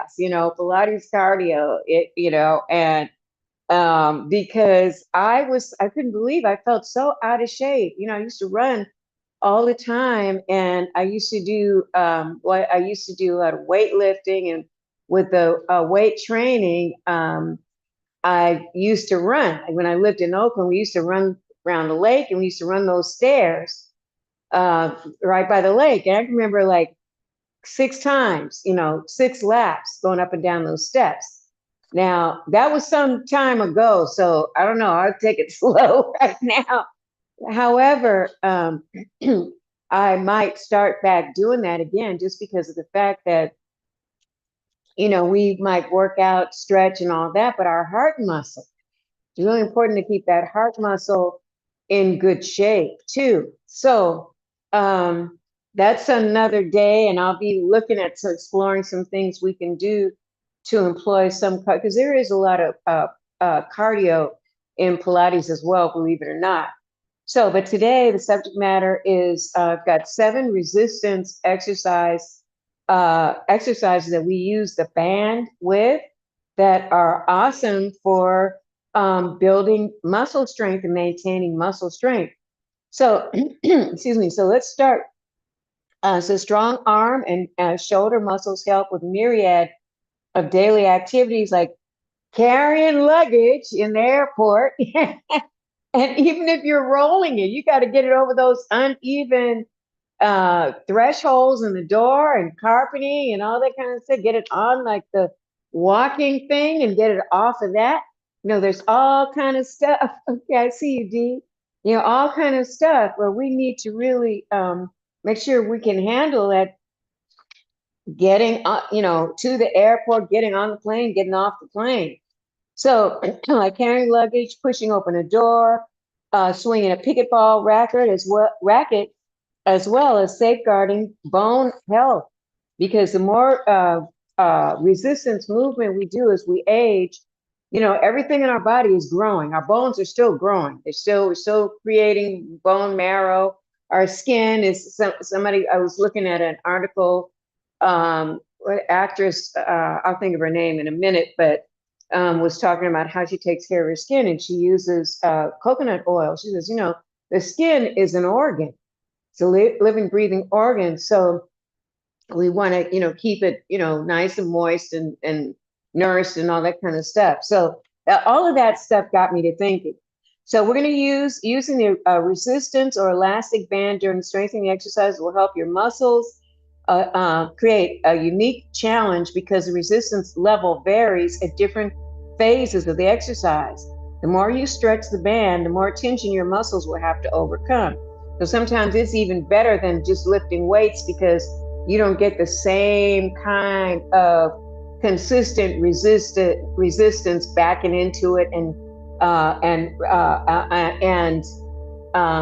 class, Pilates cardio, and because I couldn't believe I felt so out of shape. I used to run all the time, and I used to do what I used to do a lot of weightlifting, and with the weight training, I used to run. When I lived in Oakland, we used to run around the lake, and we used to run those stairs right by the lake. And I can remember like 6 times, 6 laps going up and down those steps. Now, that was some time ago, so I don't know. I'll take it slow right now. However, I might start back doing that again just because of the fact that, we might work out, stretch, and all that, but our heart muscle, it's really important to keep that heart muscle in good shape too. So that's another day, and I'll be looking at exploring some things we can do to employ some, because there is a lot of cardio in Pilates as well, believe it or not. So, but today the subject matter is I've got 7 resistance exercises that we use the band with that are awesome for building muscle strength and maintaining muscle strength. So, excuse me. So let's start. So strong arm and shoulder muscles help with myriad of daily activities like carrying luggage in the airport. And even if you're rolling it, you got to get it over those uneven thresholds in the door and carpeting and all that kind of stuff. Get it on like the walking thing and get it off of that. There's all kind of stuff. Okay, I see you, Dee. All kind of stuff where we need to really make sure we can handle that. Getting, to the airport, getting on the plane, getting off the plane. So, like carrying luggage, pushing open a door, swinging a pickleball racket as well as safeguarding bone health. Because the more resistance movement we do as we age, everything in our body is growing. Our bones are still growing. We're still creating bone marrow. Our skin is somebody. I was looking at an article. Actress, I'll think of her name in a minute, but was talking about how she takes care of her skin, and she uses coconut oil. She says, the skin is an organ. It's a living, breathing organ. So we want to, keep it, nice and moist and nourished and all that kind of stuff. So all of that stuff got me to thinking. So we're going to using the resistance or elastic band during strengthening exercise will help your muscles create a unique challenge because the resistance level varies at different phases of the exercise. The more you stretch the band, the more tension your muscles will have to overcome. So sometimes it's even better than just lifting weights because you don't get the same kind of consistent resistance backing into it and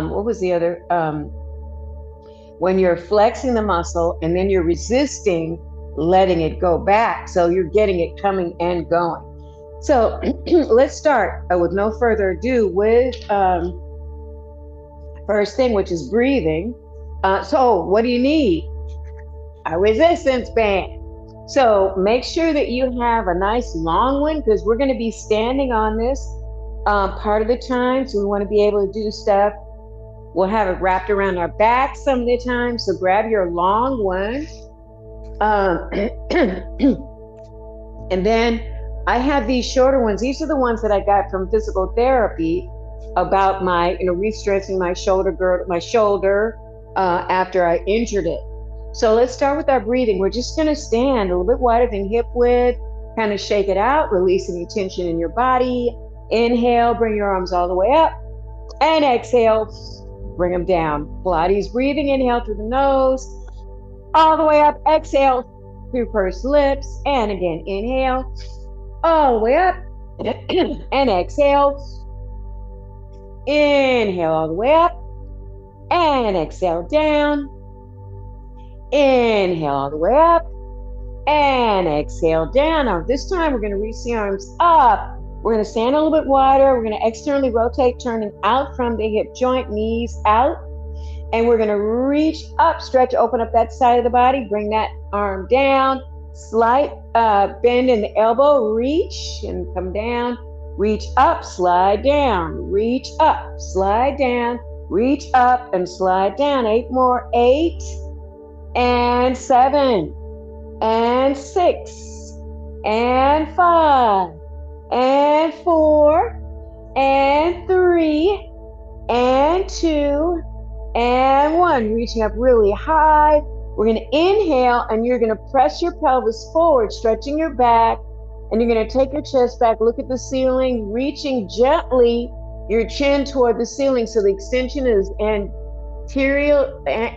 what was the other? When you're flexing the muscle and then you're resisting letting it go back. So you're getting it coming and going. So let's start with no further ado with first thing, which is breathing. So what do you need? A resistance band. So make sure that you have a nice long one because we're going to be standing on this part of the time. So we want to be able to do stuff. We'll have it wrapped around our back some of the time. So grab your long one. And then I have these shorter ones. These are the ones that I got from physical therapy about my, re-stressing my shoulder after I injured it. So let's start with our breathing. We're just going to stand a little bit wider than hip width, kind of shake it out, release any tension in your body. Inhale, bring your arms all the way up, and exhale, bring them down. Pilates breathing, inhale through the nose, all the way up, exhale through pursed lips, and again, inhale, all the way up, and exhale. Inhale all the way up, and exhale down. Inhale all the way up, and exhale down. Now this time we're going to reach the arms up. We're going to stand a little bit wider. We're going to externally rotate, turning out from the hip joint, knees out. And we're going to reach up, stretch, open up that side of the body, bring that arm down, Slight bend in the elbow, reach and come down, reach up, slide down, reach up, slide down, reach up and slide down. 8 more, 8 and 7 and 6 and 5 and 4 and 3 and 2 and 1. Reaching up really high. We're going to inhale and you're going to press your pelvis forward, stretching your back, and you're going to take your chest back, look at the ceiling, reaching gently your chin toward the ceiling so the extension is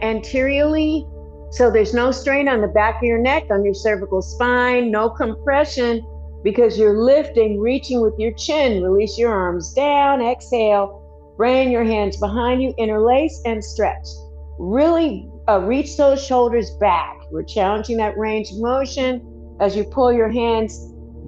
anteriorly, so there's no strain on the back of your neck, on your cervical spine, no compression because you're lifting, reaching with your chin. Release your arms down, exhale, bring your hands behind you, interlace and stretch. Really reach those shoulders back. We're challenging that range of motion as you pull your hands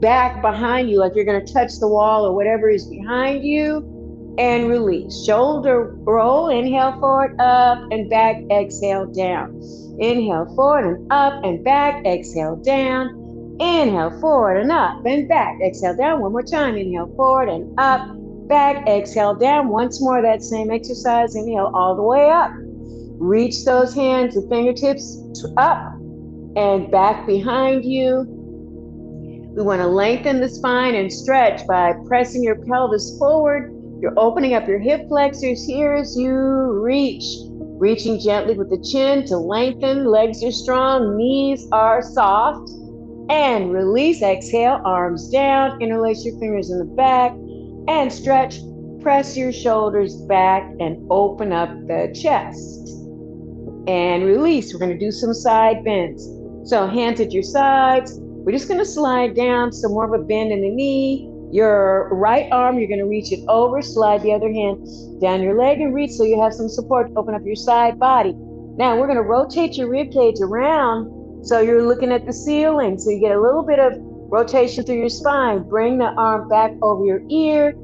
back behind you like you're going to touch the wall or whatever is behind you, and release. Shoulder roll, inhale forward, up and back, exhale down. Inhale forward and up and back, exhale down. Inhale forward and up and back, exhale down. One more time, inhale forward and up, back, exhale down. Once more, that same exercise, inhale all the way up. Reach those hands, the fingertips up and back behind you. We want to lengthen the spine and stretch by pressing your pelvis forward. You're opening up your hip flexors here as you reach. Reaching gently with the chin to lengthen. Legs are strong, knees are soft. And release, exhale, arms down. Interlace your fingers in the back and stretch. Press your shoulders back and open up the chest. And release. We're going to do some side bends. So hands at your sides. We're just going to slide down, some more of a bend in the knee. Your right arm, you're going to reach it over, slide the other hand down your leg and reach so you have some support to open up your side body. Now we're going to rotate your rib cage around so you're looking at the ceiling. So you get a little bit of rotation through your spine. Bring the arm back over your ear.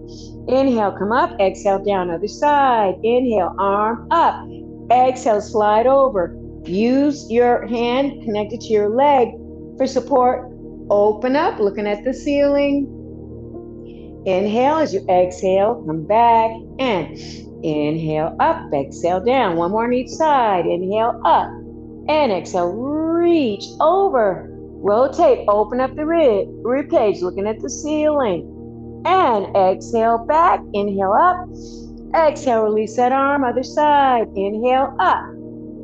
Inhale, come up. Exhale, down, other side. Inhale, arm up. Exhale, slide over. Use your hand connected to your leg for support. Open up, looking at the ceiling. Inhale as you exhale, come back and inhale up, exhale down. One more on each side. Inhale up and exhale, reach over, rotate, open up the rib cage, looking at the ceiling. And exhale back, inhale up, exhale, release that arm, other side. Inhale up,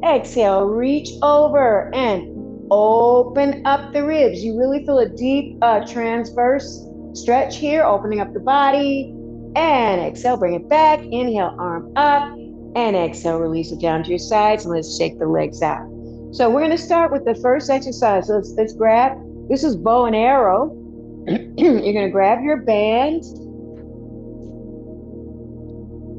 exhale, reach over and open up the ribs. You really feel a deep transverse stretch here, opening up the body. And exhale, bring it back. Inhale, arm up. And exhale, release it down to your sides. And let's shake the legs out. So we're going to start with the first exercise. Let's grab, this is bow and arrow. You're going to grab your band.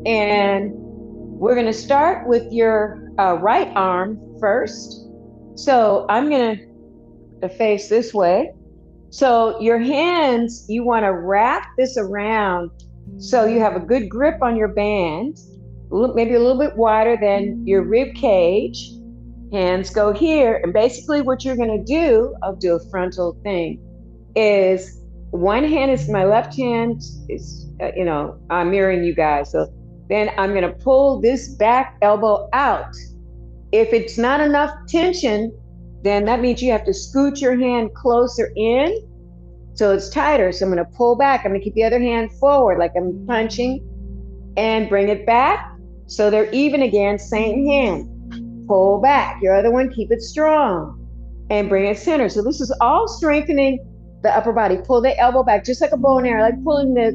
And we're going to start with your right arm first. So I'm going to face this way. So your hands, you want to wrap this around so you have a good grip on your band, maybe a little bit wider than your rib cage. Hands go here. And basically what you're going to do, I'll do a frontal thing, is one hand is, my left hand is, I'm mirroring you guys. So then I'm going to pull this back elbow out. If it's not enough tension, then that means you have to scoot your hand closer in so it's tighter. So I'm going to pull back. I'm going to keep the other hand forward like I'm punching and bring it back so they're even again. Same hand. Pull back. Your other one, keep it strong and bring it center. So this is all strengthening the upper body. Pull the elbow back just like a bow and arrow, like pulling the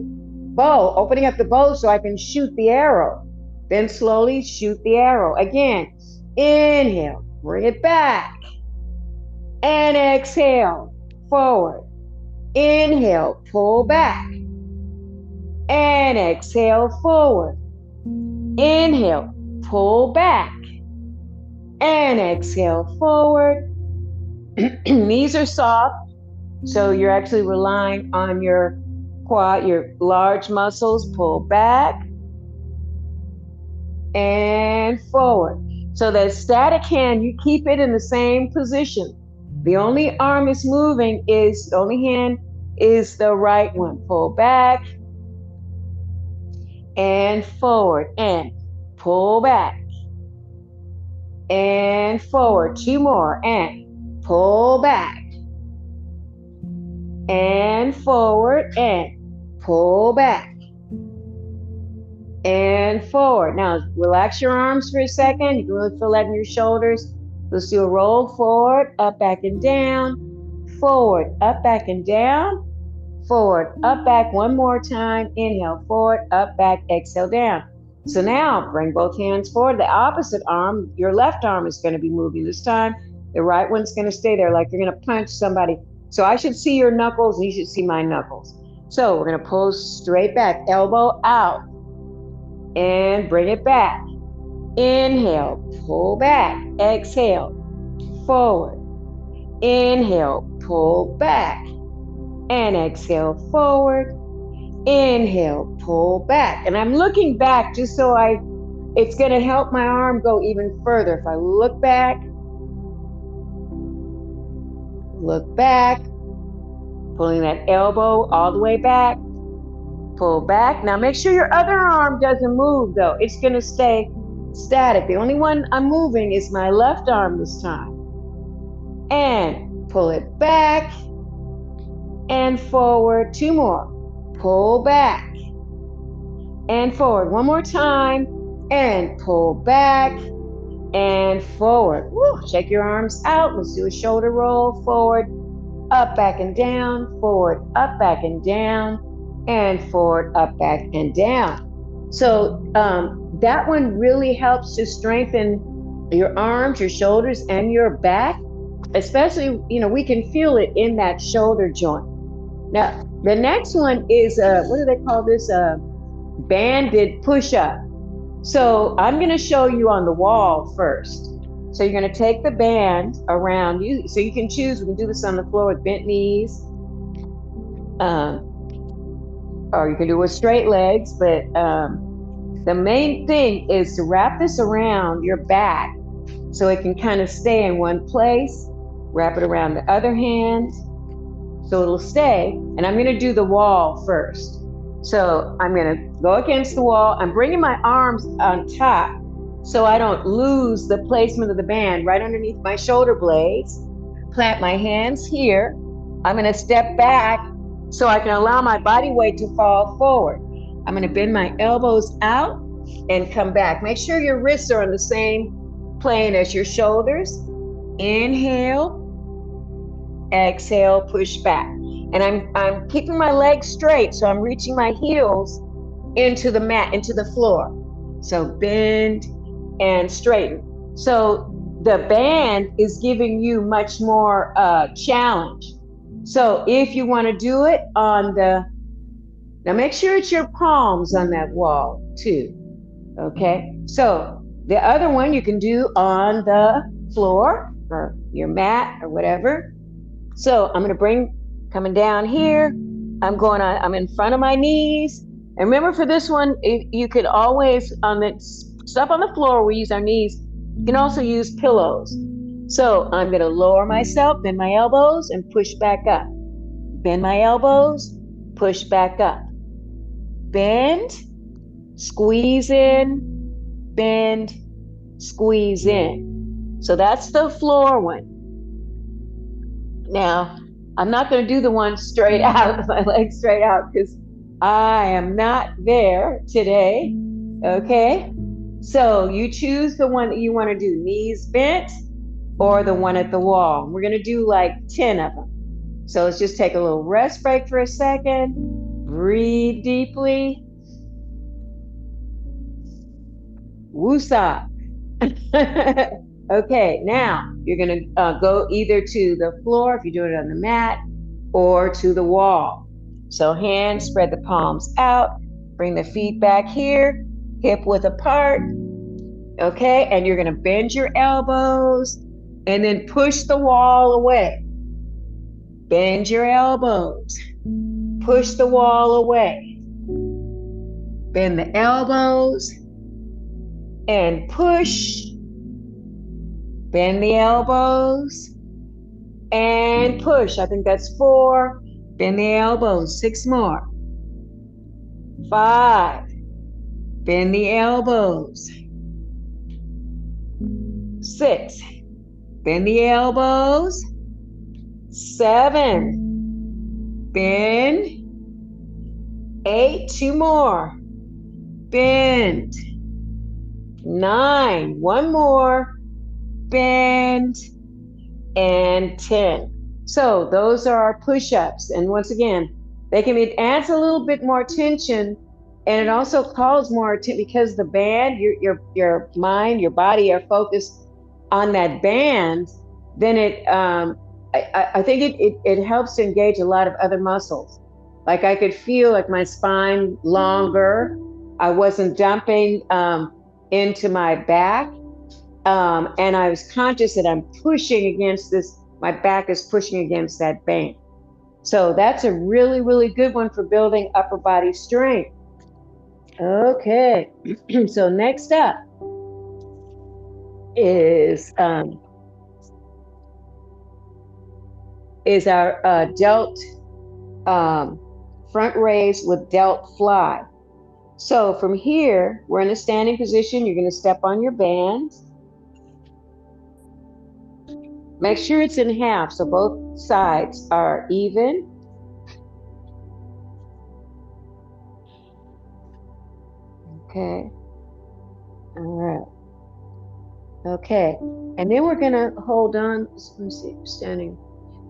bow, opening up the bow so I can shoot the arrow. Then slowly shoot the arrow. Again, inhale, bring it back. And exhale, forward. Inhale, pull back. And exhale, forward. Inhale, pull back. And exhale, forward. Knees are soft, so you're actually relying on your quad, your large muscles. Pull back and forward. So that static hand, you keep it in the same position. The only arm is moving is, the only hand is the right one. Pull back and forward and pull back and forward. Two more and pull back and forward and pull back and forward. Now relax your arms for a second. You can really feel that in your shoulders. Let's do a roll forward, up, back, and down, forward, up, back, and down, forward, up, back. One more time. Inhale, forward, up, back, exhale, down. So now bring both hands forward. The opposite arm, your left arm is going to be moving this time. The right one's going to stay there like you're going to punch somebody. So I should see your knuckles and you should see my knuckles. So we're going to pull straight back, elbow out and bring it back. Inhale, pull back, exhale, forward. Inhale, pull back and exhale, forward. Inhale, pull back. And I'm looking back just so it's going to help my arm go even further. If I look back, pulling that elbow all the way back, pull back. Now make sure your other arm doesn't move though. It's going to stay static. The only one I'm moving is my left arm this time. And pull it back and forward. Two more. Pull back and forward. One more time and pull back and forward. Woo. Shake your arms out. Let's do a shoulder roll. Forward, up, back, and down. Forward, up, back, and down. And forward, up, back, and down. So that one really helps to strengthen your arms, your shoulders, and your back. Especially, we can feel it in that shoulder joint. Now, the next one is, what do they call this? Banded push-up. So I'm going to show you on the wall first. So you're going to take the band around you. So you can choose, we can do this on the floor with bent knees. Or you can do it with straight legs. But the main thing is to wrap this around your back so it can kind of stay in one place. Wrap it around the other hand so it'll stay. And I'm going to do the wall first. So I'm going to go against the wall. I'm bringing my arms on top so I don't lose the placement of the band right underneath my shoulder blades. Plant my hands here. I'm going to step back so I can allow my body weight to fall forward. I'm going to bend my elbows out and come back. Make sure your wrists are on the same plane as your shoulders. Inhale, exhale, push back. And I'm keeping my legs straight, so I'm reaching my heels into the mat, into the floor. So bend and straighten. So the band is giving you much more challenge. So if you want to do it now make sure it's your palms on that wall too. Okay, so the other one you can do on the floor or your mat or whatever. So I'm going to coming down here. I'm in front of my knees. And remember for this one, you could always, on the stuff on the floor, we use our knees. You can also use pillows. So I'm going to lower myself, bend my elbows and push back up. Bend my elbows, push back up. Bend, squeeze in, bend, squeeze in. So that's the floor one. Now, I'm not going to do the one straight out, with my legs straight out, because I am not there today. Okay? So you choose the one that you want to do, knees bent or the one at the wall. We're going to do like 10 of them. So let's just take a little rest break for a second. Breathe deeply. Woosah. Okay, now you're going to go either to the floor if you do it on the mat or to the wall. So hands, spread the palms out, bring the feet back here, hip width apart. Okay, and you're going to bend your elbows and then push the wall away. Bend your elbows, push the wall away. Bend the elbows and push. Bend the elbows and push. I think that's 4. Bend the elbows. 6 more. 5. Bend the elbows. 6. Bend the elbows. 7. Bend. 8. 2 more. Bend. 9. 1 more. Bend. And 10. So those are our push-ups. And once again, they can be, adds a little bit more tension, and it also calls more attention because the band, your mind, your body are focused on that band. Then I think it helps to engage a lot of other muscles. Like I could feel like my spine longer. I wasn't dumping into my back. And I was conscious that I'm pushing against this, my back is pushing against that band. So that's a really, really good one for building upper body strength. Okay, so next up is our delt front raise with delt fly. So from here, we're in a standing position. You're going to step on your band. Make sure it's in half so both sides are even. Okay. All right. Okay. And then we're going to hold on. Let me see. Standing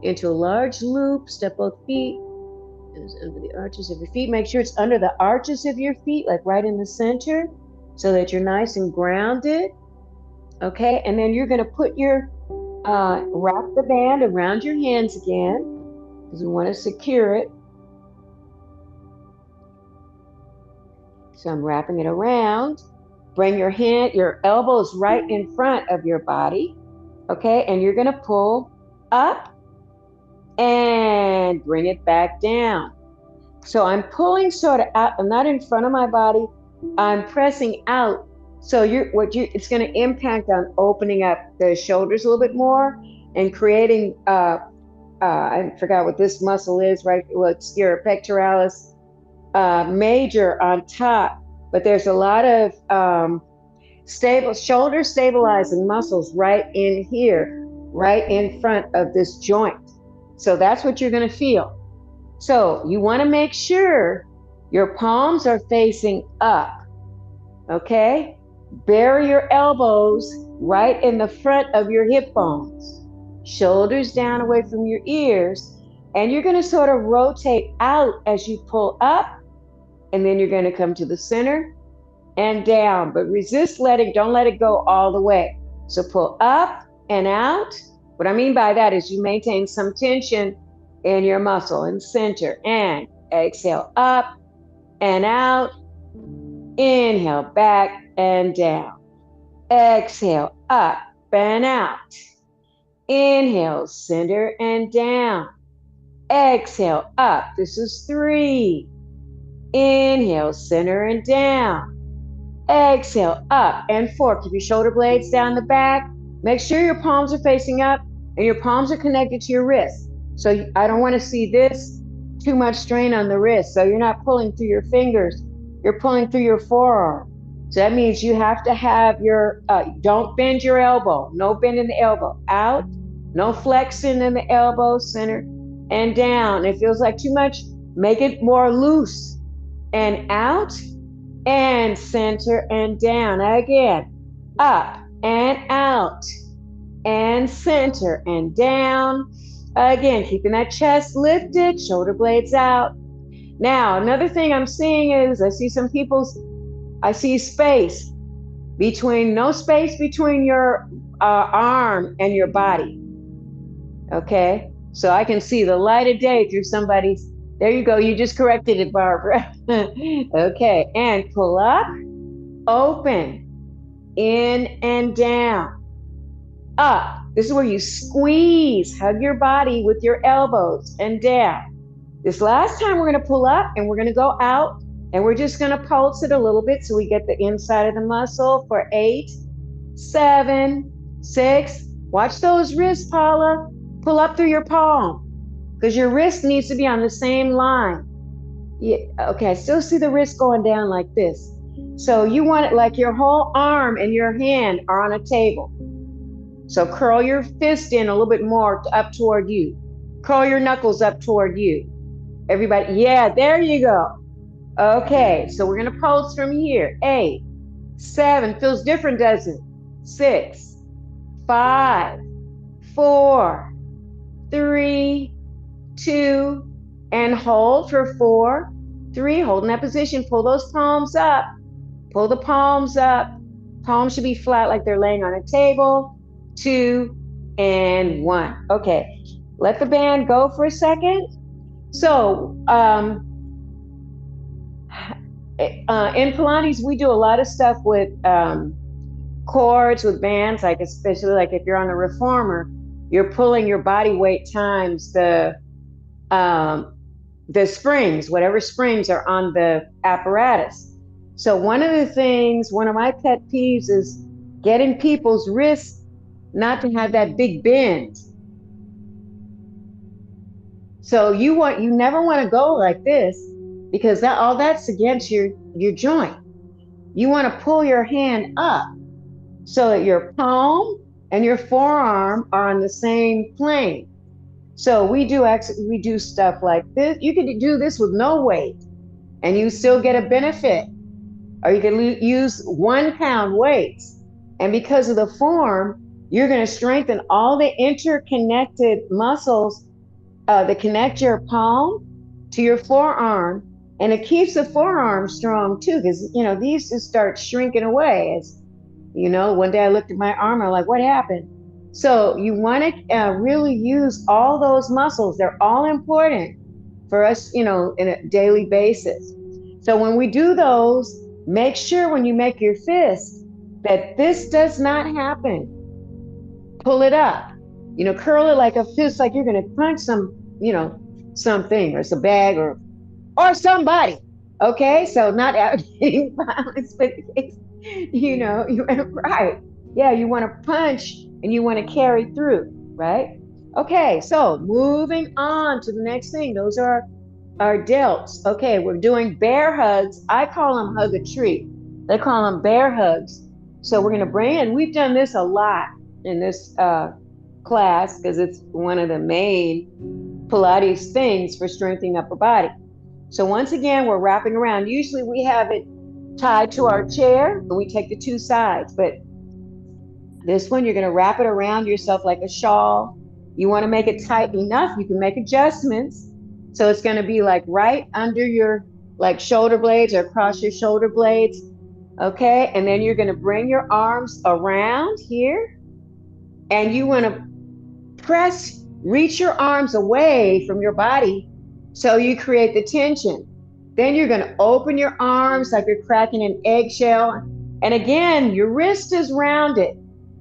into a large loop. Step both feet under the arches of your feet. Make sure it's under the arches of your feet, like right in the center, so that you're nice and grounded. Okay. And then you're going to put your wrap the band around your hands again because we want to secure it. So I'm wrapping it around. Bring your elbows right in front of your body. Okay, and you're going to pull up and bring it back down. So I'm pulling sort of out. I'm not in front of my body. I'm pressing out. So it's going to impact on opening up the shoulders a little bit more and creating, I forgot what this muscle is, right? Well, it's your pectoralis major on top, but there's a lot of shoulder stabilizing muscles right in here, right in front of this joint. So that's what you're going to feel. So you want to make sure your palms are facing up. Okay? Bury your elbows right in the front of your hip bones. Shoulders down away from your ears. And you're going to sort of rotate out as you pull up. And then you're going to come to the center and down. But don't let it go all the way. So pull up and out. What I mean by that is you maintain some tension in your muscle and center. And exhale up and out. Inhale back and down. Exhale up and out. Inhale, center and down. Exhale up. This is 3. Inhale, center and down. Exhale up and 4. Keep your shoulder blades down the back. Make sure your palms are facing up and your palms are connected to your wrists. So I don't want to see this too much strain on the wrist. So you're not pulling through your fingers. You're pulling through your forearm. So that means you have to have don't bend your elbow. No bend in the elbow. Out. No flexing in the elbow, center and down. It feels like too much. Make it more loose. And out and center and down. Again. Up and out and center and down. Again, keeping that chest lifted, shoulder blades out. Now, another thing I'm seeing is I see space no space between your arm and your body. Okay, so I can see the light of day through somebody's. There you go. You just corrected it, Barbara. Okay, and pull up, open, in and down, up. This is where you squeeze, hug your body with your elbows and down. This last time we're going to pull up and we're going to go out and we're just going to pulse it a little bit so we get the inside of the muscle for 8, 7, 6. Watch those wrists, Paula. Pull up through your palm because your wrist needs to be on the same line. Yeah, okay, I still see the wrist going down like this. So you want it like your whole arm and your hand are on a table. So curl your fist in a little bit more up toward you. Curl your knuckles up toward you. Everybody, yeah, there you go. Okay, so we're gonna pulse from here. 8, 7, feels different, doesn't it? 6, 5, 4, 3, 2, and hold for 4, 3. Hold in that position. Pull those palms up. Pull the palms up. Palms should be flat like they're laying on a table. 2 and 1. Okay, let the band go for a second. So, in Pilates, we do a lot of stuff with cords, with bands, like especially like if you're on the reformer, you're pulling your body weight times the springs, whatever springs are on the apparatus. So one of my pet peeves is getting people's wrists not to have that big bend. So you never want to go like this because all that's against your joint. You want to pull your hand up so that your palm and your forearm are on the same plane. So we do stuff like this. You can do this with no weight and you still get a benefit. Or you can use 1 pound weights. And because of the form, you're going to strengthen all the interconnected muscles that connect your palm to your forearm. And it keeps the forearm strong too, because, these just start shrinking away. As one day I looked at my arm, I'm like, what happened? So you want to really use all those muscles. They're all important for us, in a daily basis. So when we do those, make sure when you make your fist that this does not happen. Pull it up, curl it like a fist, like you're going to punch something or some bag or somebody. Okay, so not advocating violence, but you're right. Yeah, you want to punch and you want to carry through, right? Okay, so moving on to the next thing. Those are our delts. Okay, we're doing bear hugs. I call them hug a tree. They call them bear hugs. So we're going to bring in, we've done this a lot in this class because it's one of the main Pilates things for strengthening upper body. So once again, we're wrapping around. Usually we have it tied to our chair and we take the 2 sides, but this one, you're going to wrap it around yourself like a shawl. You want to make it tight enough. You can make adjustments. So it's going to be like right under your shoulder blades or across your shoulder blades. Okay. And then you're going to bring your arms around here and you want to reach your arms away from your body so you create the tension. Then you're going to open your arms like you're cracking an eggshell. And again, your wrist is rounded.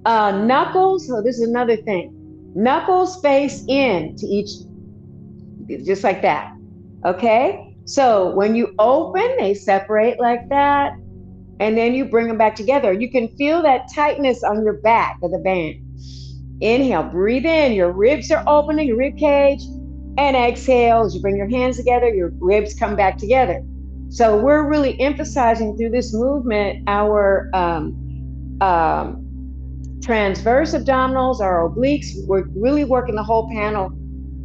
Knuckles, so this is another thing. Knuckles face in to each, just like that. Okay? So when you open, they separate like that. And then you bring them back together. You can feel that tightness on your back of the band. Inhale, breathe in. Your ribs are opening, your rib cage. And exhale, as you bring your hands together, your ribs come back together. So we're really emphasizing through this movement our transverse abdominals, our obliques. We're really working the whole panel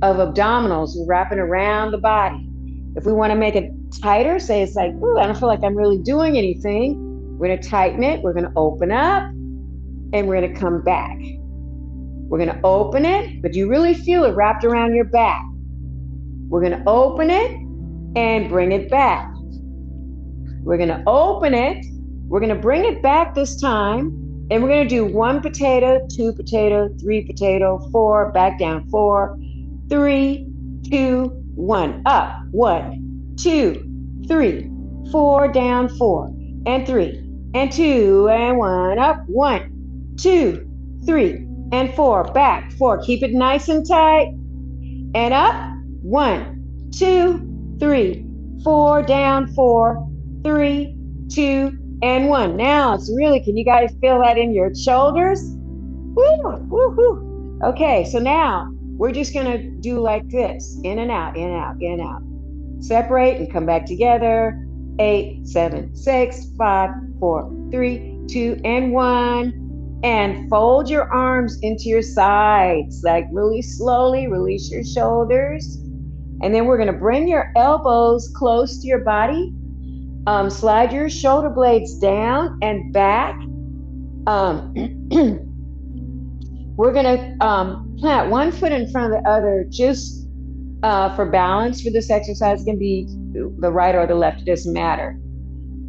of abdominals. We're wrapping around the body. If we want to make it tighter, say it's like, ooh, I don't feel like I'm really doing anything. We're going to tighten it. We're going to open up and we're going to come back. We're going to open it, but you really feel it wrapped around your back. We're going to open it and bring it back. We're going to open it. We're going to bring it back this time. And we're going to do 1 potato, 2 potato, 3 potato, 4, back down, 4, 3, 2, 1, up, 1, 2, 3, 4, down, 4, and 3, and 2, and 1, up, 1, 2, 3, and 4, back, 4. Keep it nice and tight, and up, 1, 2, 3, 4, down, 4, 3, 2, and 1. Now it's really, can you guys feel that in your shoulders? Woo, woo, woo. Okay, so now we're just going to do like this, in and out, in and out, in and out. Separate and come back together. 8, 7, 6, 5, 4, 3, 2, and 1. And fold your arms into your sides, like really slowly. Release your shoulders. And then we're going to bring your elbows close to your body. Slide your shoulder blades down and back. We're going to plant one foot in front of the other just for balance for this exercise. It can be the right or the left, it doesn't matter.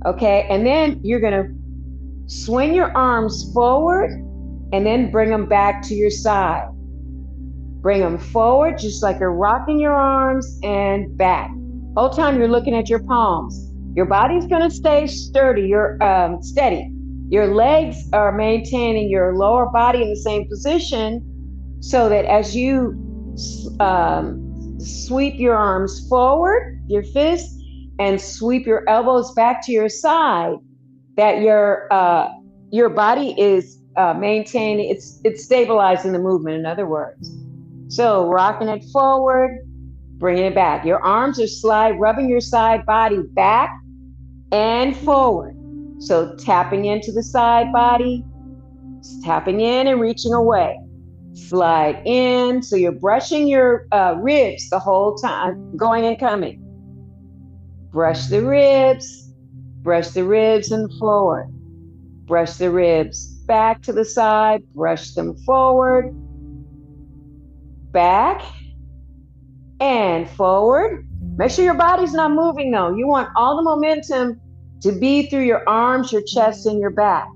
Okay, and then you're going to swing your arms forward and then bring them back to your side. Bring them forward just like you're rocking your arms and back. Whole time you're looking at your palms. Your body's going to stay sturdy. You're steady. Your legs are maintaining your lower body in the same position so that as you sweep your arms forward, your fists, and sweep your elbows back to your side, that your body is maintaining, it's stabilizing the movement, in other words. So rocking it forward, bringing it back. Your arms are rubbing your side body back and forward. So tapping into the side body, tapping in and reaching away. Slide in, so you're brushing your ribs the whole time, going and coming. Brush the ribs and forward. Brush the ribs back to the side, brush them forward, back, and forward. Make sure your body's not moving though. You want all the momentum to be through your arms, your chest, and your back.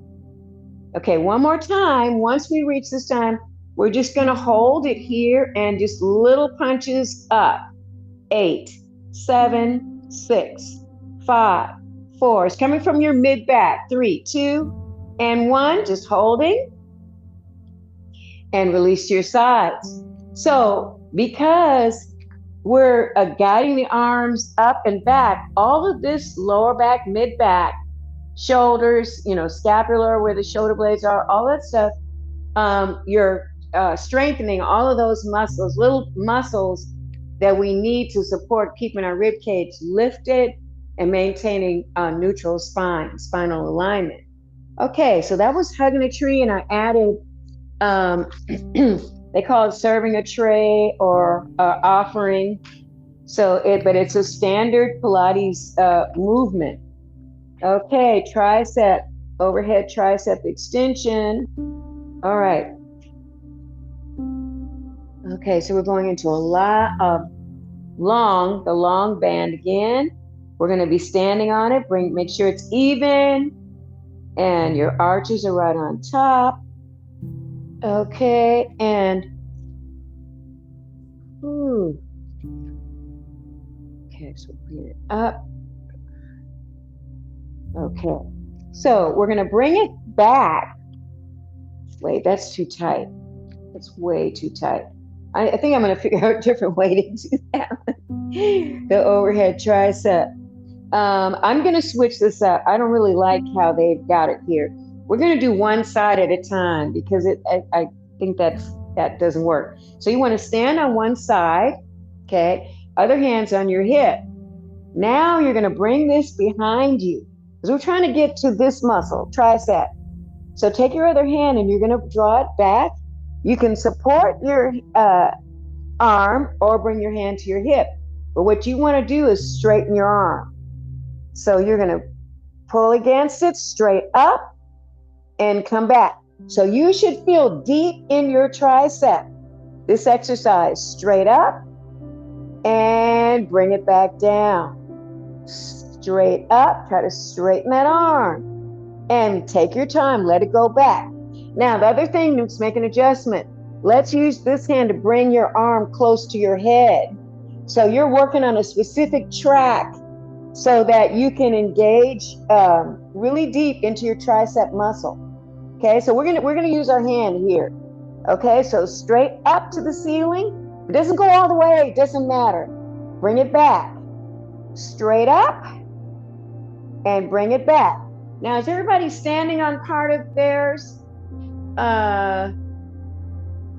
Okay, one more time. Once we reach this time, we're just going to hold it here and just little punches up. 8, 7, 6, 5, 4. It's coming from your mid back. 3, 2, and 1. Just holding. And release to your sides. So because we're guiding the arms up and back, all of this lower back, mid back, shoulders, scapular, where the shoulder blades are, all that stuff, you're strengthening all of those muscles, little muscles that we need to support keeping our rib cage lifted and maintaining neutral spinal alignment. Okay, so that was hugging a tree, and I added, they call it serving a tray or offering. But it's a standard Pilates movement. Okay, tricep, overhead tricep extension. All right. Okay, so we're going into a lot of the long band again. We're going to be standing on it. Make sure it's even, and your arches are right on top. Okay, and okay, so bring it up. Okay, so we're going to bring it back. Wait, that's too tight. That's way too tight. I think I'm going to figure out a different way to do that. The overhead tricep. I'm going to switch this up. I don't really like how they've got it here. We're going to do one side at a time because I think that doesn't work. So you want to stand on one side, okay? Other hand's on your hip. Now you're going to bring this behind you because we're trying to get to this muscle, tricep. So take your other hand and you're going to draw it back. You can support your arm or bring your hand to your hip. But what you want to do is straighten your arm. So you're going to pull against it, straight up, and come back. So you should feel deep in your tricep. This exercise, straight up, and bring it back down. Straight up, try to straighten that arm. And take your time, let it go back. Now, the other thing, let's make an adjustment. Let's use this hand to bring your arm close to your head. So you're working on a specific track so that you can engage really deep into your tricep muscle. Okay, so we're gonna use our hand here. Okay, so straight up to the ceiling. It doesn't go all the way, it doesn't matter. Bring it back. Straight up and bring it back. Now, is everybody standing on part of theirs?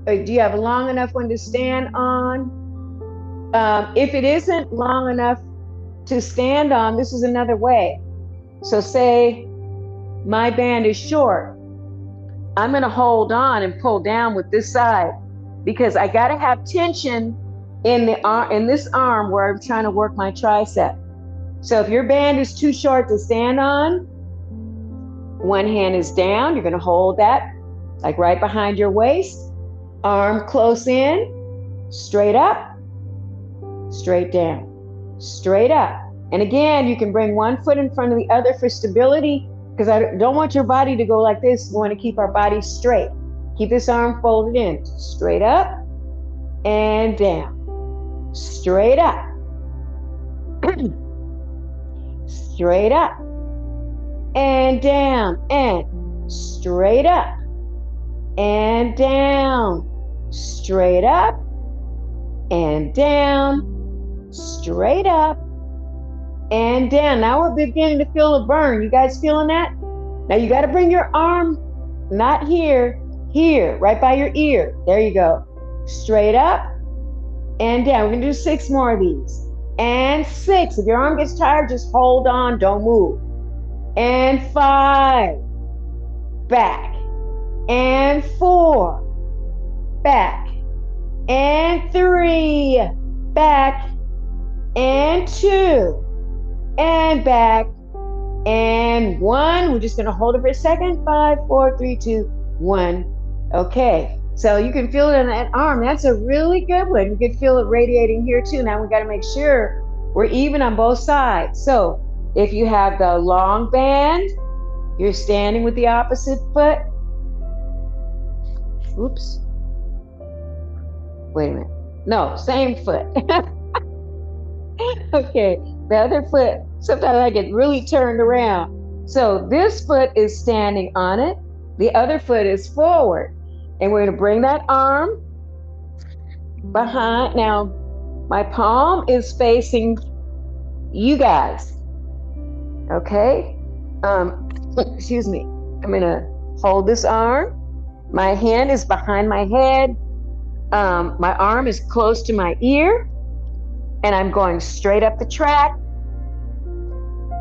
Do you have a long enough one to stand on? If it isn't long enough to stand on, this is another way. So say my band is short. I'm going to hold on and pull down with this side because I got to have tension in the arm, in this arm where I'm trying to work my tricep. So if your band is too short to stand on, one hand is down. You're going to hold that like right behind your waist, arm close in, straight up, straight down, straight up. And again, you can bring one foot in front of the other for stability because I don't want your body to go like this. We want to keep our body straight. Keep this arm folded in, straight up and down, straight up, straight up and down, and straight up and down, straight up and down, straight up and down. Now we're beginning to feel a burn. You guys feeling that? Now you got to bring your arm, not here, here, right by your ear. There you go. Straight up and down. We're going to do 6 more of these. And 6. If your arm gets tired, just hold on. Don't move. And 5. Back. And 4. Back. And 3. Back. And 2. And back. And 1. We're just going to hold it for a second. 5, 4, 3, 2, 1. Okay. So you can feel it in that arm. That's a really good one. You can feel it radiating here too. Now we got to make sure we're even on both sides. So if you have the long band, you're standing with the opposite foot. Oops. Wait a minute. No, same foot. Okay, the other foot, sometimes I get really turned around. So this foot is standing on it. The other foot is forward. And we're going to bring that arm behind. Now, my palm is facing you guys. Okay? Excuse me. I'm going to hold this arm. My hand is behind my head. My arm is close to my ear. And I'm going straight up the track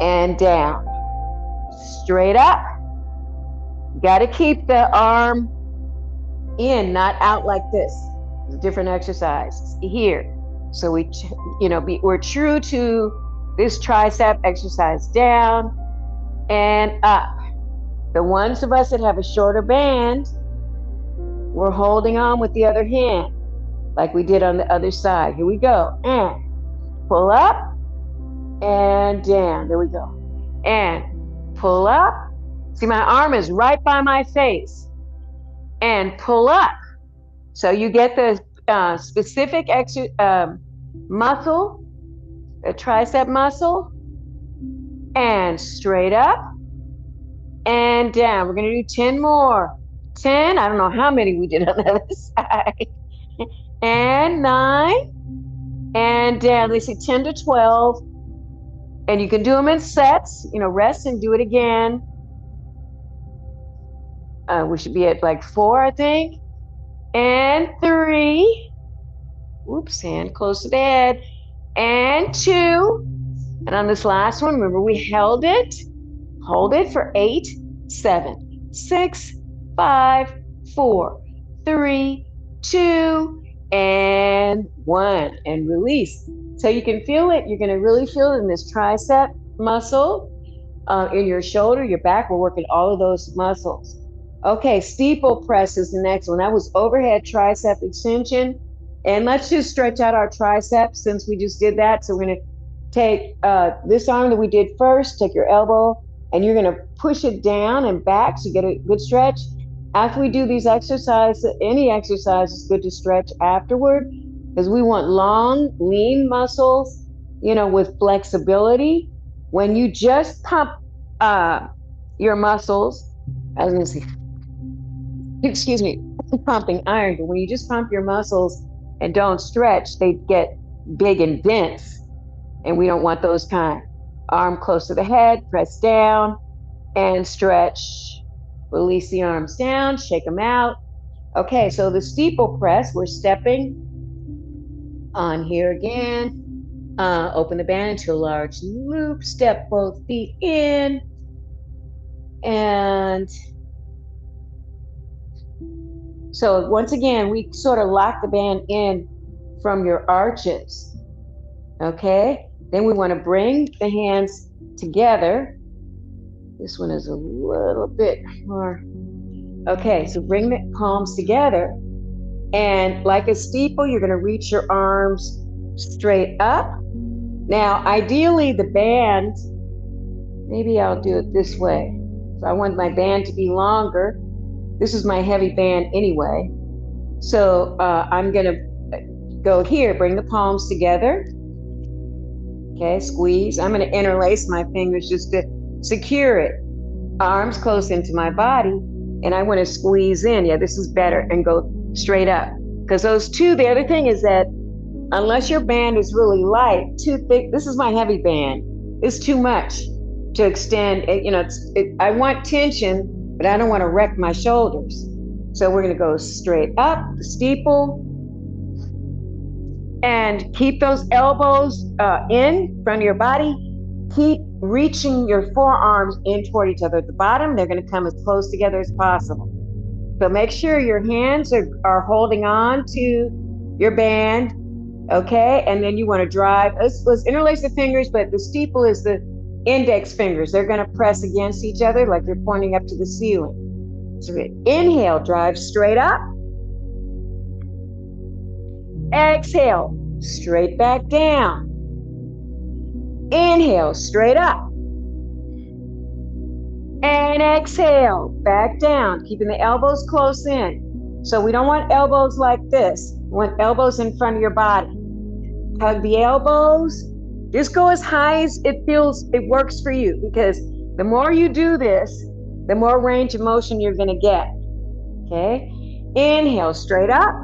and down. Straight up. Got to keep the arm in, not out like this. Different exercises here. So we're true to this tricep exercise, down and up. The ones of us that have a shorter band, we're holding on with the other hand, like we did on the other side. Here we go. And pull up and down. There we go. And pull up. See, my arm is right by my face. And pull up. So you get the specific muscle, the tricep muscle, and straight up and down. We're going to do 10 more. 10, I don't know how many we did on the other side. And 9, and down. They say 10 to 12. And you can do them in sets, rest and do it again. We should be at like 4, I think. And 3. Oops, hand close to the head. And 2. And on this last one, remember we held it. Hold it for 8, 7, 6, 5, 4, 3, 2, and 1. And release. So you can feel it. You're going to really feel it in this tricep muscle, in your shoulder, your back. We're working all of those muscles. Okay, steeple press is the next one. That was overhead tricep extension. And let's just stretch out our triceps since we just did that. So we're going to take this arm that we did first, take your elbow, and you're going to push it down and back so you get a good stretch. After we do these exercises, any exercise is good to stretch afterward because we want long, lean muscles, with flexibility. When you just pump your muscles, I was going to say, excuse me, pumping iron, but when you just pump your muscles and don't stretch, they get big and dense, and we don't want those kind. Arm close to the head, press down and stretch. Release the arms down, shake them out. Okay, so the steeple press, we're stepping on here again. Open the band into a large loop, step both feet in, and so once again, we sort of lock the band in from your arches, okay? Then we want to bring the hands together. This one is a little bit more. Okay, so bring the palms together. And like a steeple, you're going to reach your arms straight up. Now, ideally, the band, maybe I'll do it this way. So I want my band to be longer. This is my heavy band anyway. So I'm going to go here, bring the palms together. Okay, squeeze. I'm going to interlace my fingers just to secure it. Arms close into my body, and I want to squeeze in. Yeah, this is better, and go straight up. Because those two, the other thing is that unless your band is really light, too thick, this is my heavy band, it's too much to extend. I want tension, but I don't want to wreck my shoulders. So we're going to go straight up, the steeple, and keep those elbows in front of your body. Keep reaching your forearms in toward each other. At the bottom, they're going to come as close together as possible. So make sure your hands are holding on to your band, okay? And then you want to drive. Let's interlace the fingers, but the steeple is the index fingers. They're going to press against each other like you're pointing up to the ceiling. So inhale, drive straight up. Exhale, straight back down. Inhale, straight up. And exhale, back down, keeping the elbows close in. So we don't want elbows like this. We want elbows in front of your body. Hug the elbows. Just go as high as it works for you, because the more you do this, the more range of motion you're going to get. Okay? Inhale, straight up.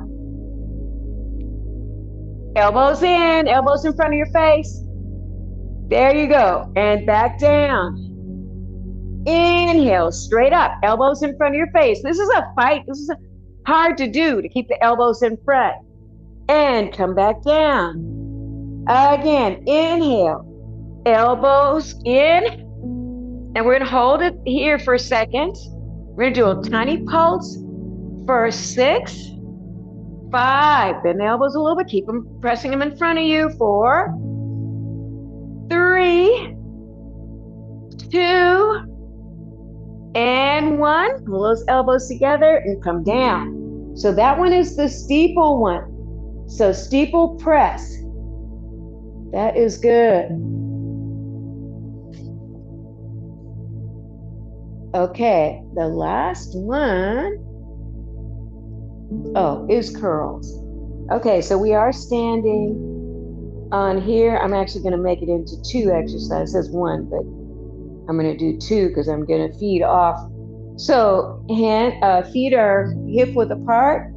Elbows in front of your face. There you go. And back down. Inhale, straight up, elbows in front of your face. This is a fight. This is hard to do, to keep the elbows in front. And come back down. Again, inhale, elbows in. And we're going to hold it here for a second. We're going to do a tiny pulse for 6, 5. Bend the elbows a little bit. Keep them, pressing them in front of you. 4, 3, 2, and 1. Pull those elbows together and come down. So that one is the steeple one. So steeple press. That is good. Okay, the last one, is curls. Okay, so we are standing on here. I'm actually going to make it into 2 exercises. It says 1, but I'm going to do 2 because I'm going to feed off. So feet are hip width apart.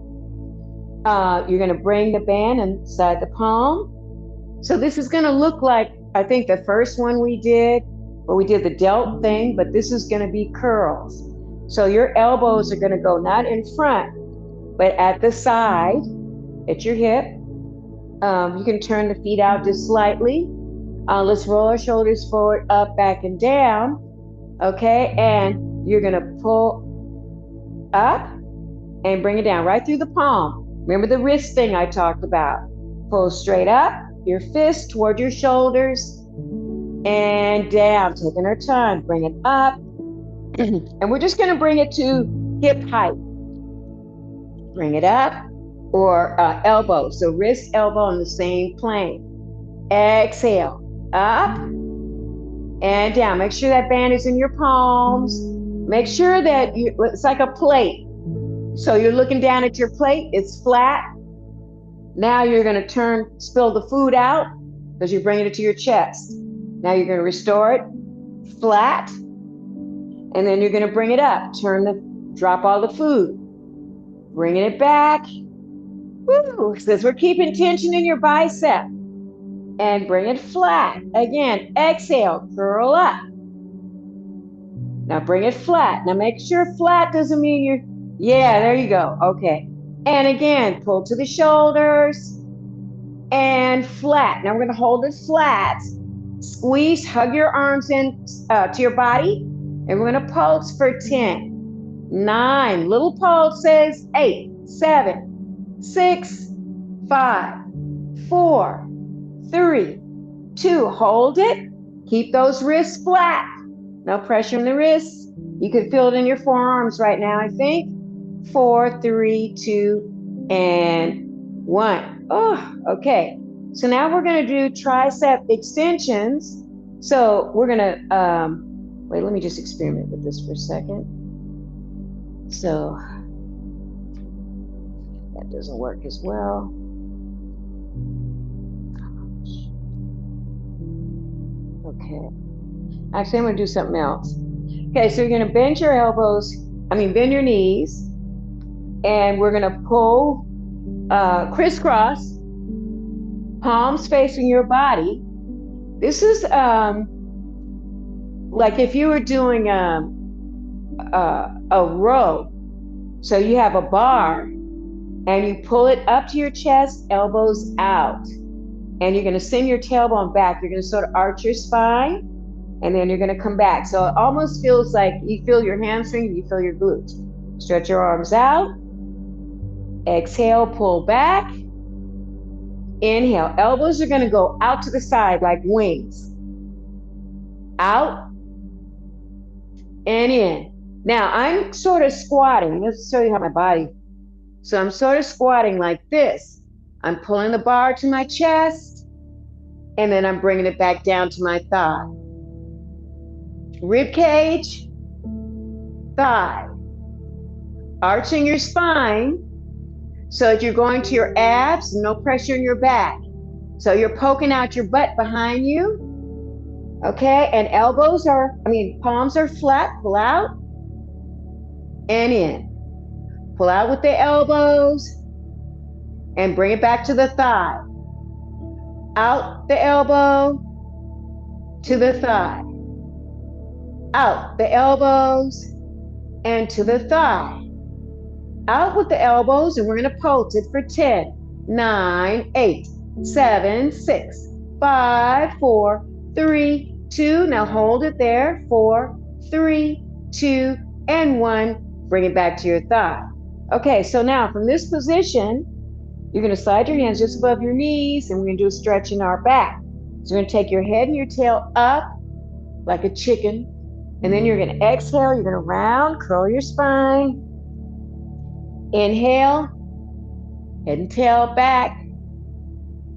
You're going to bring the band inside the palm. So this is going to look like, I think, the first one we did, where we did the delt thing, but this is going to be curls. So your elbows are going to go not in front, but at the side, at your hip. You can turn the feet out just slightly. Let's roll our shoulders forward, up, back, and down. Okay, and you're going to pull up and bring it down right through the palm. Remember the wrist thing I talked about. Pull straight up, your fist toward your shoulders, and down. Taking our time, bring it up. And we're just going to bring it to hip height. Bring it up, or elbow. So wrist, elbow on the same plane. Exhale, up and down. Make sure that band is in your palms. Make sure that it's like a plate. So you're looking down at your plate, it's flat. Now you're going to spill the food out because you're bringing it to your chest. Now you're going to restore it flat, and then you're going to bring it up. Drop all the food. Bringing it back. Woo! Says we're keeping tension in your bicep. And bring it flat. Again, exhale, curl up. Now bring it flat. Now make sure flat doesn't mean Yeah, there you go. Okay. And again, pull to the shoulders and flat. Now we're going to hold it flat. Squeeze, hug your arms in to your body. And we're going to pulse for 10, 9, little pulses, 8, 7, 6, 5, 4, 3, 2. Hold it. Keep those wrists flat. No pressure in the wrists. You can feel it in your forearms right now, I think. 4, 3, 2, and 1. Oh, okay. So now we're going to do tricep extensions. So we're going to, wait, let me just experiment with this for a second. So that doesn't work as well. Okay. Actually, I'm going to do something else. Okay, so you're going to bend your elbows, bend your knees, and we're going to pull crisscross, palms facing your body. This is like if you were doing a row. So you have a bar and you pull it up to your chest, elbows out. And you're going to send your tailbone back. You're going to sort of arch your spine and then you're going to come back. So it almost feels like you feel your hamstring, you feel your glutes. Stretch your arms out. Exhale, pull back. Inhale. Elbows are going to go out to the side like wings. Out and in. Now I'm sort of squatting. Let's show you how my body. So I'm sort of squatting like this. I'm pulling the bar to my chest and then I'm bringing it back down to my thigh. Rib cage, thigh. Arching your spine so that you're going to your abs, no pressure in your back. So you're poking out your butt behind you. Okay, and palms are flat, pull out and in. Pull out with the elbows and bring it back to the thigh. Out the elbow to the thigh. Out the elbows and to the thigh. Out with the elbows, and we're going to pulse it for 10, 9, 8, 7, 6, 5, 4, 3, 2. Now hold it there. 4, 3, 2, and 1. Bring it back to your thigh. Okay, so now from this position, you're going to slide your hands just above your knees, and we're going to do a stretch in our back. So you're going to take your head and your tail up like a chicken, and then you're going to exhale. You're going to round, curl your spine. Inhale, head and tail back,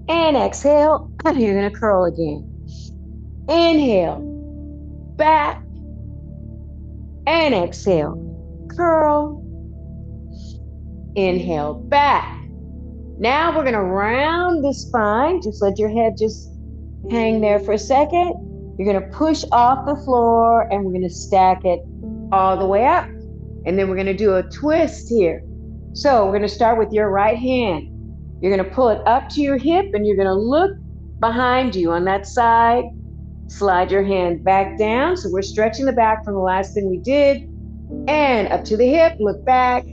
and exhale. You're going to curl again. Inhale, back, and exhale. Curl. Inhale, back. Now we're going to round the spine. Just let your head just hang there for a second. You're going to push off the floor, and we're going to stack it all the way up. And then we're going to do a twist here. So we're going to start with your right hand. You're going to pull it up to your hip, and you're going to look behind you on that side. Slide your hand back down. So we're stretching the back from the last thing we did. And up to the hip, look back.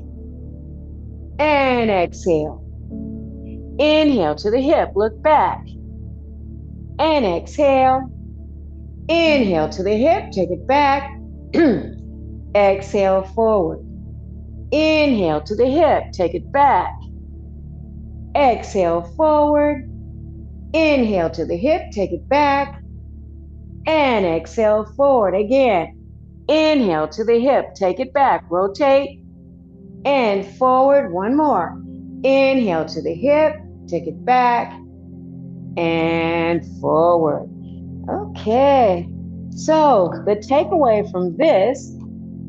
And exhale. Inhale to the hip, look back. And exhale. Inhale to the hip, take it back. Exhale forward. Inhale to the hip, take it back. Exhale forward. Inhale to the hip, take it back. And exhale forward again. Inhale to the hip, take it back, rotate. And forward, one more. Inhale to the hip, take it back. And forward. Okay. So the takeaway from this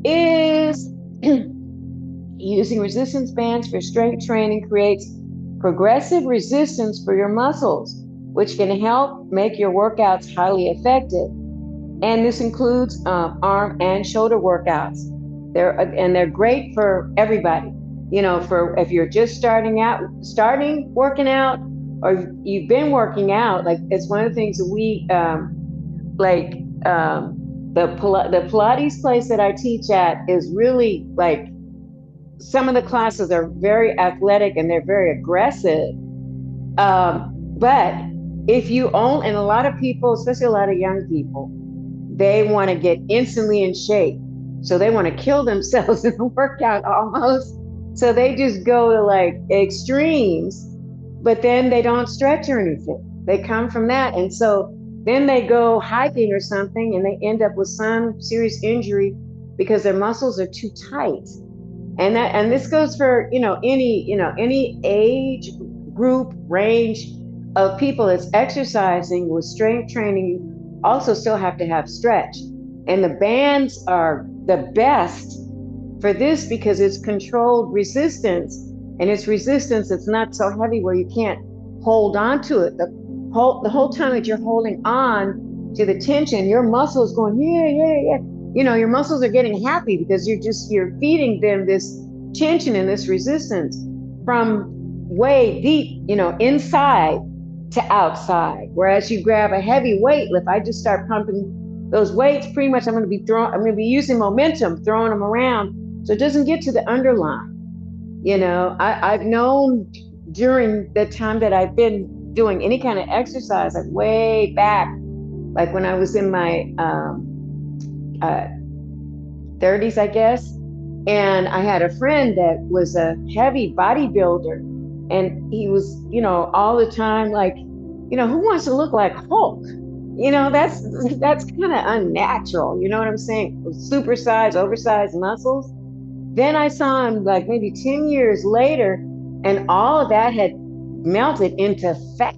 is using resistance bands for strength training creates progressive resistance for your muscles, which can help make your workouts highly effective. And this includes arm and shoulder workouts. They're great for everybody. For if you're just starting working out, or you've been working out. Like, it's one of the things that we the Pilates place that I teach at is really like some of the classes are very athletic and they're very aggressive. But if you own, and a lot of people, especially a lot of young people, they want to get instantly in shape. So they want to kill themselves in the workout almost. So they just go to like extremes, but then they don't stretch or anything. They come from that. And so then they go hiking or something and they end up with some serious injury because their muscles are too tight. And this goes for any age group range of people that's exercising with strength training. You also still have to have stretch, and the bands are the best for this because it's controlled resistance, and it's resistance that's not so heavy where you can't hold on to it. The whole time that you're holding on to the tension, your muscles going, yeah, yeah, yeah. Your muscles are getting happy because you're feeding them this tension and this resistance from way deep, inside to outside. Whereas you grab a heavy weight, if I just start pumping those weights, pretty much I'm going to be using momentum, throwing them around. So it doesn't get to the underline. I've known during the time that I've been doing any kind of exercise, like way back, like when I was in my uh, 30s, I guess. And I had a friend that was a heavy bodybuilder, and he was, all the time like, who wants to look like Hulk? That's kind of unnatural. You know what I'm saying? Supersized, oversized muscles. Then I saw him like maybe 10 years later, and all of that had melted into fat.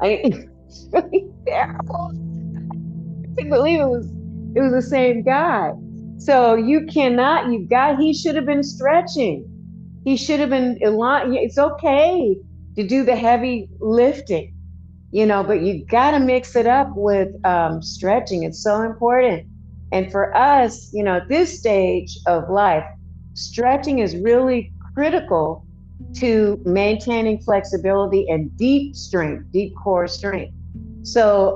It's really terrible. I couldn't believe it was the same guy. So you cannot, he should have been stretching. He should have been a lot. It's okay to do the heavy lifting, but you got to mix it up with stretching. It's so important. And for us, at this stage of life, stretching is really critical to maintaining flexibility and deep strength, deep core strength. So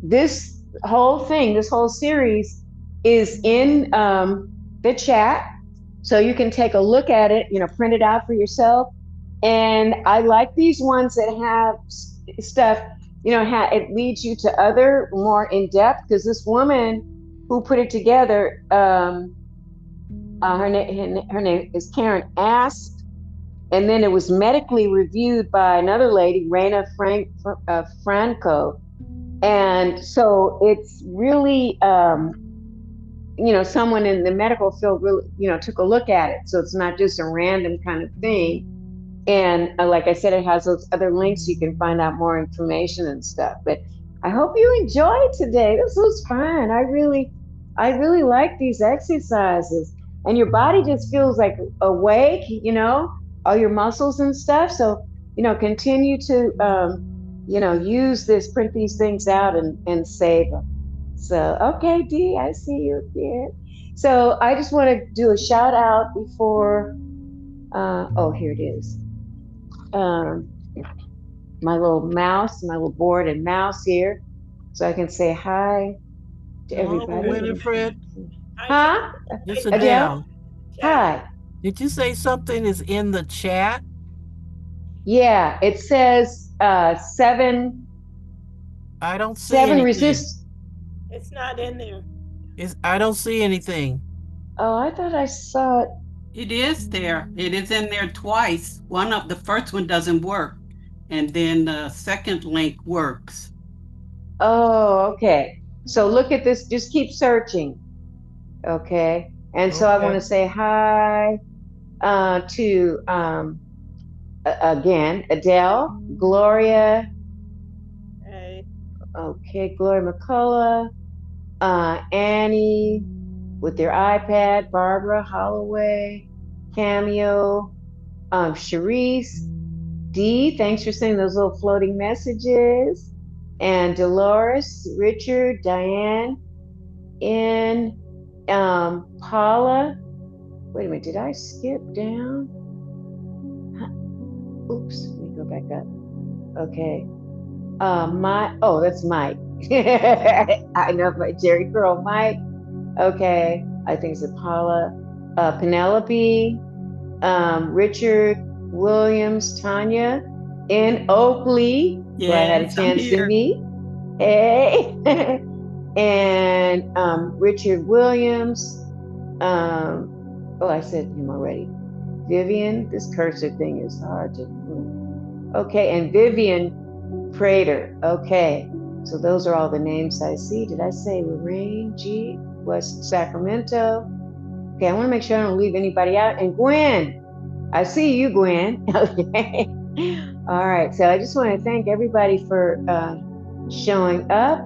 this whole series is in the chat. So you can take a look at it, print it out for yourself. And I like these ones that have stuff, it leads you to other more in depth because this woman who put it together, her name is Karen Asp, and then it was medically reviewed by another lady, Raina Franco. And so it's really, someone in the medical field really, took a look at it. So it's not just a random kind of thing. And like I said, it has those other links you can find out more information and stuff. But I hope you enjoyed today. This was fun. I really like these exercises. And your body just feels like awake, all your muscles and stuff. So, continue to, use this, print these things out and save them. So, okay, Dee, I see you again. So I just want to do a shout out before, oh, here it is. Um, my little mouse, my little board and mouse here, so I can say hi to Hello, everybody. Winifred. Huh? It's Adele? Adele. Hi. Did you say something is in the chat? Yeah, it says I don't see seven anything. resist. It's not in there. I don't see anything. Oh, I thought I saw it. It is there. It is in there twice. The first one doesn't work, and then the second link works. Oh, okay. So look at this. Just keep searching. Okay. And so I want to Okay. say hi to again Adele, Gloria. Hey. Okay, Gloria McCullough, Annie with their iPad, Barbara Holloway, Cameo, Sharice, Dee, thanks for sending those little floating messages, and Dolores, Richard, Diane, and Paula. Wait a minute, did I skip down? Oops, let me go back up. Okay. That's Mike. I know my Jerry Curl Mike. Okay. I think it's Paula. Penelope. Richard Williams, Tanya in Oakley, where I had a Yes, I'm chance to here. meet. Hey. And Richard Williams. I said him already. Vivian, this cursor thing is hard to move. Okay, and Vivian Prater. Okay, so those are all the names I see. Did I say Lorraine G, West Sacramento? Okay, I want to make sure I don't leave anybody out. And Gwen, I see you, Gwen. Okay. All right, so I just want to thank everybody for showing up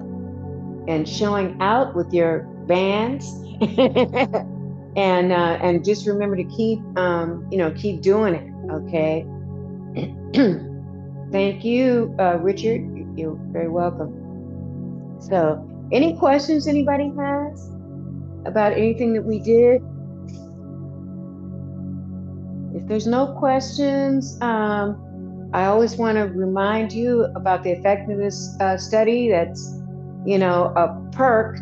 and showing out with your bands. And just remember to keep doing it. Okay. Thank you, Richard. You're very welcome. So, any questions anybody has about anything that we did? If there's no questions, I always want to remind you about the effectiveness study. That's, a perk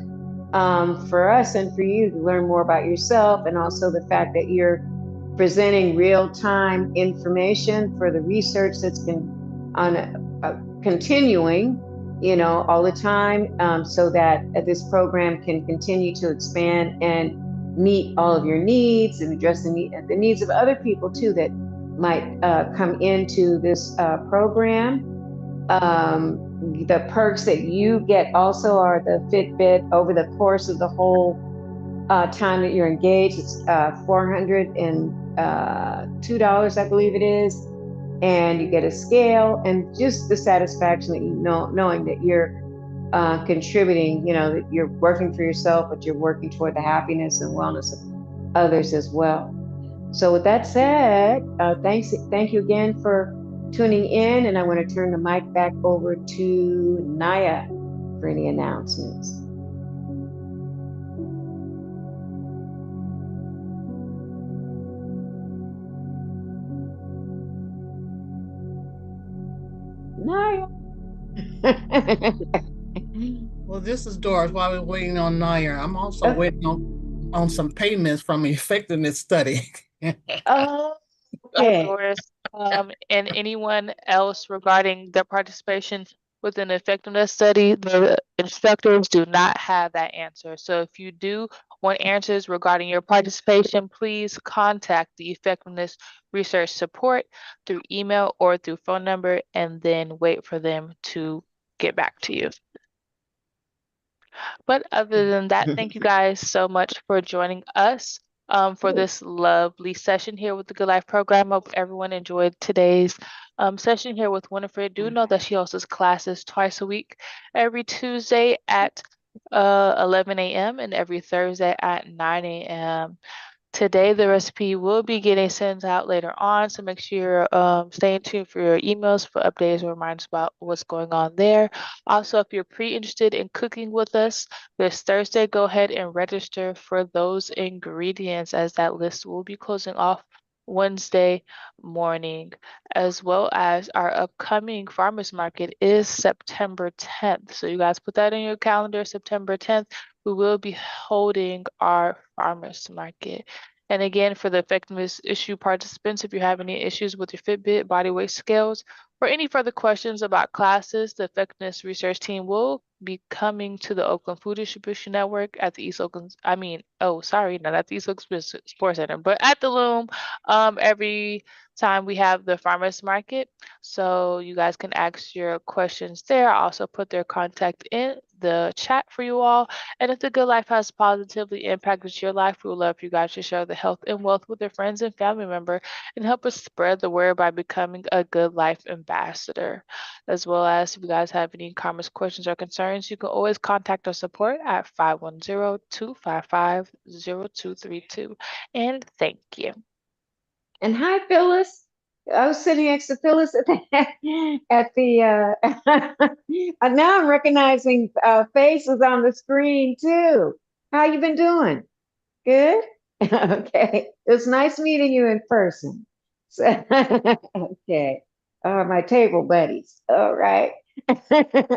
for us and for you to learn more about yourself, and also the fact that you're presenting real-time information for the research that's continuing, all the time, so that this program can continue to expand and meet all of your needs and address the needs of other people too that might come into this program. The perks that you get also are the Fitbit over the course of the whole time that you're engaged. It's $402, I believe it is, and you get a scale and just the satisfaction that knowing that you're contributing. That you're working for yourself, but you're working toward the happiness and wellness of others as well. So with that said, thank you again for tuning in, and I want to turn the mic back over to Naya for any announcements. Naya. Well, this is Doris. While we're waiting on Nair, I'm also waiting on some payments from the effectiveness study. Oh, Hi, okay. Doris. And anyone else regarding their participation with an effectiveness study, the instructors do not have that answer. So if you do want answers regarding your participation, please contact the effectiveness research support through email or through phone number, and then wait for them to get back to you. But other than that, thank you guys so much for joining us for this lovely session here with the Good Life program. Hope everyone enjoyed today's session here with Winifred. Do know that she hosts classes twice a week, every Tuesday at 11 a.m. and every Thursday at 9 a.m. Today, the recipe will be getting sent out later on, so make sure you're staying tuned for your emails for updates and reminders about what's going on there. Also, if you're pre-interested in cooking with us this Thursday, go ahead and register for those ingredients, as that list will be closing off Wednesday morning, as well as our upcoming farmers market is September 10th. So you guys put that in your calendar, September 10th. We will be holding our farmers market. And again, for the effectiveness issue participants, if you have any issues with your Fitbit, body weight scales, or any further questions about classes, the effectiveness research team will be coming to the Oakland Food Distribution Network at the East Oakland, not at the East Oakland Sports Center, but at the Loom every time we have the farmers market. So you guys can ask your questions there. I also put their contact in the chat for you all. And if the Good Life has positively impacted your life, we would love for you guys to share the health and wealth with your friends and family member and help us spread the word by becoming a Good Life ambassador. As well as if you guys have any comments, questions, or concerns, you can always contact our support at 510-255-0232. And thank you. And hi, Phyllis. I was sitting next to Phyllis at the now I'm recognizing faces on the screen too. How you been doing? Good? Okay. It was nice meeting you in person. So, okay. My table buddies. All right. All right.